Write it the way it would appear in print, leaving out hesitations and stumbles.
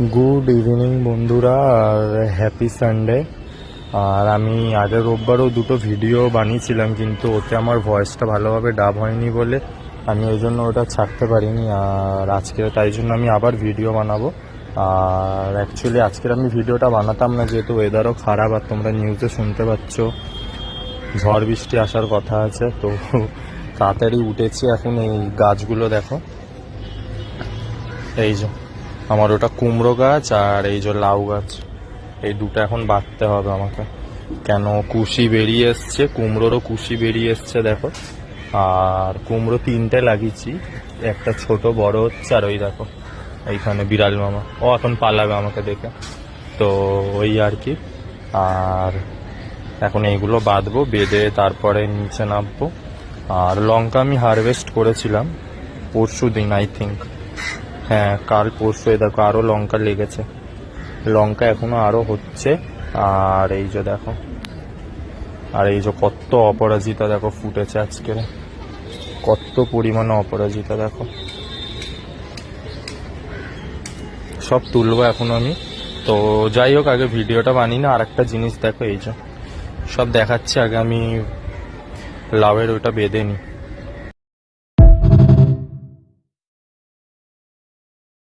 Good evening বন্ধুরা, আর happy Sunday. আর আমি আগের রোববারও দুটো ভিডিও বানিয়েছিলাম, কিন্তু ওতে আমার ভয়েসটা ভালোভাবে ডাব হয়নি বলে আমি ওই জন্য ওটা ছাড়তে পারিনি। আর আজকে তাই জন্য আমি আবার ভিডিও বানাবো। আর অ্যাকচুয়ালি আজকের আমি ভিডিওটা বানাতাম না, যেহেতু ওয়েদারও খারাপ আর তোমরা নিউজে শুনতে পাচ্ছ ঝড় বৃষ্টি আসার কথা আছে। তো তাড়াতাড়ি উঠেছি। এখন এই গাছগুলো দেখো, এই যে আমার ওটা কুমড়ো গাছ আর এই যে লাউ গাছ, এই দুটো এখন বাঁধতে হবে আমাকে। কেন কুশি বেরিয়ে এসছে, কুমড়োরও কুশি বেরিয়ে এসছে দেখো। আর কুমড়ো 3টে লাগিয়েছি, একটা ছোট বড় হচ্ছে। আর ওই দেখো এইখানে বিড়াল মামা, ও এখন পালাবে আমাকে দেখে। তো ওই আর কি। আর এখন এইগুলো বাঁধবো, বেঁধে তারপরে নিচে নামবো। আর লঙ্কা আমি হারভেস্ট করেছিলাম পরশু দিন, আই থিঙ্ক। হ্যাঁ, কাল পরশু। দেখো আরো লঙ্কা লেগেছে, লঙ্কা এখনো আরো হচ্ছে। আর এই যে দেখো, আর এই যে কত অপরাজিতা দেখো ফুটেছে আজকে, কত পরিমাণে অপরাজিতা দেখো। সব তুলবো এখন আমি। তো যাই হোক, আগে ভিডিওটা বানিয়ে না। আর একটা জিনিস দেখো, এই যে সব দেখাচ্ছে, আগে আমি লাউয়ের ওইটা বেঁধে নিই।